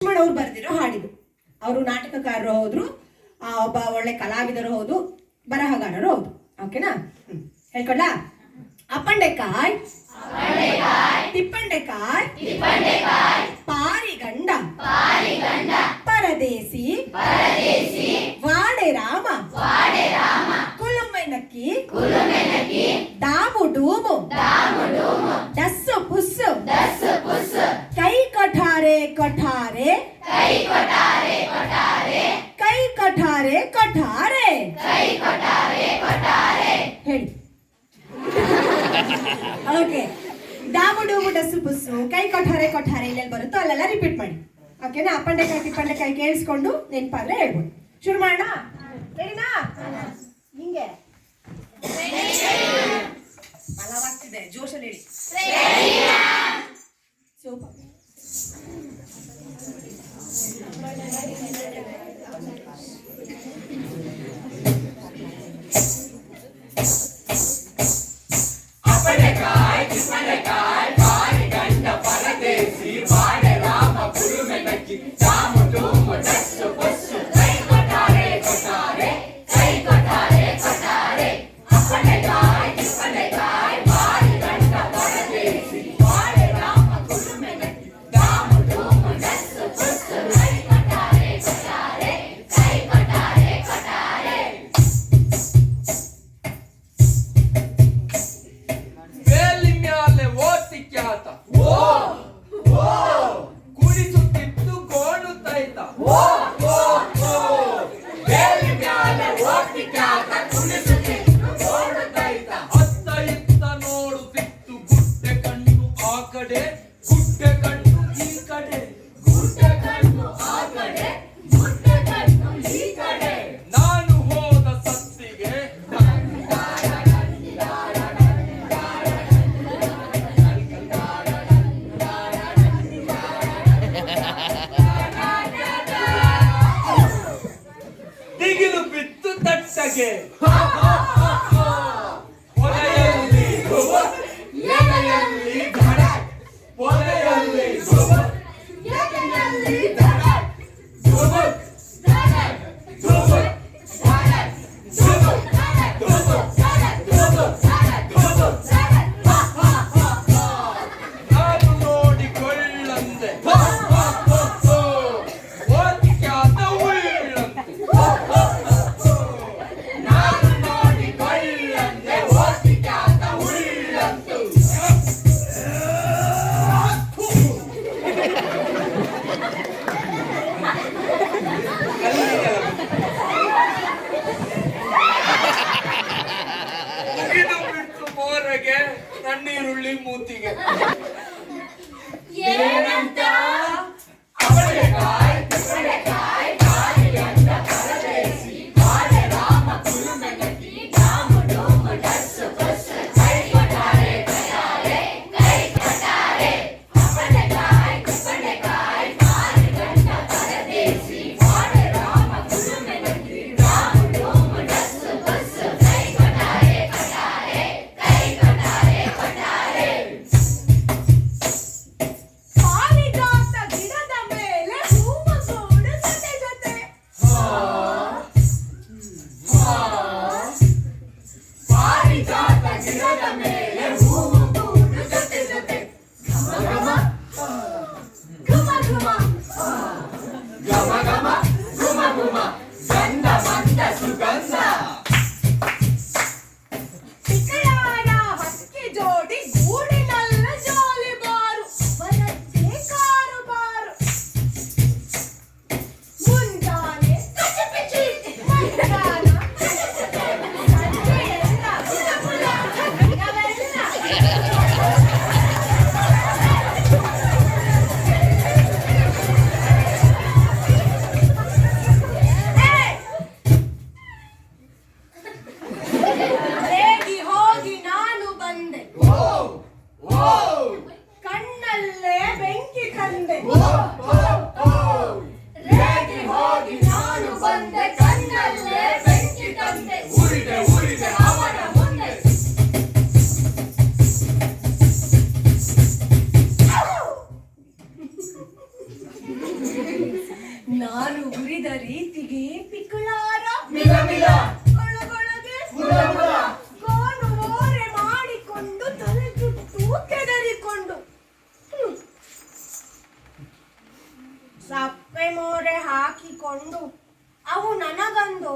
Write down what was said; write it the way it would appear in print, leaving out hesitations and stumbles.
ಅವ್ರು ಬರೆದಿರೋ ಹಾಡಿದು. ಅವರು ನಾಟಕಕಾರರು ಹೌದ್ರು, ಒಬ್ಬ ಒಳ್ಳೆ ಕಲಾವಿದರು ಹೌದು, ಬರಹಗಾರರು ಹೌದು. ಓಕೆನಾ? ಹೇಳ್ಕೊಳ್ಳ. ಅಪ್ಪಂಡೆಕಾಯ್ ತಿಪ್ಪಂಡೆಕಾಯ್ ಪಾರಿಗಂಡ ಪರದೇಸಿ ವಾಡೆ ರಾಮ ಕುಲುಮೆನಕ್ಕಿ ದಾಮು ಡೂಮು ಡಸ್ಸು ಪುಸ್ಸು ಕೈ ಕಠಾರೆ ಕಠಾರೆ ಕೈ ಕಠಾರೆ ಕಠಾರೆ ಹೇಳಿ. ಓಕೆ, ಡಾಮು ಡೂಮು ಡಸ್ಸು ಪುಸ್ಸು ಕೈ ಕಠಾರೆ ಕಠಾರೆ ಇಲ್ಲೆಲ್ಲಿ ಬರುತ್ತೋ ಅಲ್ಲೆಲ್ಲ ರಿಪೀಟ್ ಮಾಡಿ. ಓಕೆನಾ? ಅಪ್ಪಂಡೆಕಾಯಿ ತಿಪ್ಪಂಡೆಕಾಯಿ ಕೇಳಿಸ್ಕೊಂಡು ನೆನಪಾದ್ರೆ ಹೇಳ್ಬೋದು. ಶುರು ಮಾಡೋಣ. ರೆಡಿನಾ? ಹಿಂಗೆ ಬಲವಾಗ್ತಿದೆ, ಜೋಶಲ್ಲಿ ಹೇಳಿ. ಸೂಪರ್. ಅಪ್ಪಂಡೆಕಾಯಿ ತಿಪ್ಪಂಡೆಕಾಯಿ ಪಾರಿಗಂಡ ಪರದೇಸಿ ವಾಡೆ ರಾಮ ಕುಲುಮೆನಕ್ಕಿ ದಾಮು ಡೂಮು ಡಸ್ಸು ಪುಸ್ಸು ಕೈ ಕಠಾರೆ ಕಠಾರೆ ಕೈ ಕಠಾರೆ ಕಠಾರೆ. ಅಪ್ಪಂಡೆಕಾಯಿ ತಿಪ್ಪಂಡೆಕಾಯಿ ಪಾರಿಗಂಡ ಪರದೇಸಿ ವಾಡೆ ರಾಮ ಕುಲುಮೆನಕ್ಕಿ ದಾಮು ಡೂಮು ಡಸ್ಸು ಪುಸ್ಸು ಕೈ ಕಠಾರೆ ಕಠಾರೆ ಕೈ ಕಠಾರೆ ಕಠಾರೆ. ಬೇಲಿ ಮ್ಯಾಲೆ ಓತಿ ಕ್ಯಾತ ಕುಡಿಸುತ್ತಿತ್ತು ಗೋಣು ತೈತ. ಬೇಲಿ ಮ್ಯಾಲೆ ಓತಿ ಕ್ಯಾತ ಕುಡಿಸುತ್ತಿತ್ತು ಗೋಣು ತೈತ. ಅತ್ತ ಇತ್ತ ನೋಡುತ್ತಿತ್ತು ಗುಡ್ಡೆ ಕಣ್ಣು ಆ ಕಡೆ ಗುಡ್ಡೆ ಕಣ್ಣು ಈ ಕಡೆ ಗುಡ್ಡೆ ಕಣ್ಣು ಆ ಕಡೆ ಗುಡ್ಡೆ ಕಣ್ಣು ಈ ಕಡೆ. ನಾನು ಹೋದ ಸತ್ತಿಗೆ ದಿಗಿಲು ಬಿತ್ತು ತಟ್ಟಗೆ. ಒಲೆಯಲ್ಲಿ ಗುಬುರ್, ಎಲೆಯಲ್ಲಿ ಧಡಕ್. ಒಲೆಯಲ್ಲಿ ಗುಬುರ್, ಎಲೆಯಲ್ಲಿ ಧಡಕ್. ಗುಬುರ್, ಧಡಕ್, ಗುಬುರ್, ಧಡಕ್, ಗುಬುರ್, ಗುಬುರ್, ಗುಬುರ್, ಗುಬುರ್. ನಾನು ನೋಡಿಕೊಳ್ಳಂದೆ ಓತಿ ಖ್ಯಾತ ಉಳ್ಳಂತೆ. ನಾನು ನೋಡಿಕೊಳ್ಳಂದೆ ಓತಿ ಖ್ಯಾತ ಉಳ್ಳಂತೆ. ಮುಗಿದು ಬಿಟ್ಟು ಮೋರೆಗೆ ನನ್ನೀರುಳ್ಳಿ ಮೂತಿಗೆ. ಏನಂತ? ಅಪ್ಪಂಡೆಕಾಯಿ ತಿಪ್ಪಂಡೆಕಾಯಿ ಪಾರಿಗಂಡ ಪರದೇಸಿ ವಾಡೆ ರಾಮ ಕುಲುಮೆನಕ್ಕಿ ದಾಮು ಡೂಮು ಡಸ್ಸು ಪುಸ್ಸು ಕೈ ಕಠಾರೆ ಕಠಾರೆ ಕೈ ಕಠಾರೆ. ಅಪ್ಪಂಡೆಕಾಯಿ ತಿಪ್ಪಂಡೆಕಾಯಿ ಪಾರಿಗಂಡ ಪರದೇಸಿ ವಾಡೆ ರಾಮ ಕುಲುಮೆನಕ್ಕಿ ದಾಮು ಡೂಮು ಡಸ್ಸು ಪುಸ್ಸು ಕೈ ಕಠಾರೆ ಕಠಾರೆ ಕೈ ಕಠಾರೆ ಕಠಾರೆ. ನಾನು ಉರಿದ ರೀತಿಗೆ ಪಿಕಳಾರ ಮಿಲ ಮಿಲ ಒಳಗೊಳಗೆ ಮುಲ ಮುಲ ಗೋನು ಓರೆ ಮಾಡಿಕೊಂಡು ತಲೆಗುಟ್ಟು ಕೆದರಿಕೊಂಡು ಸಪ್ಪೆ ಮೋರೆ ಹಾಕಿಕೊಂಡು ಅವು ನನಗಂದು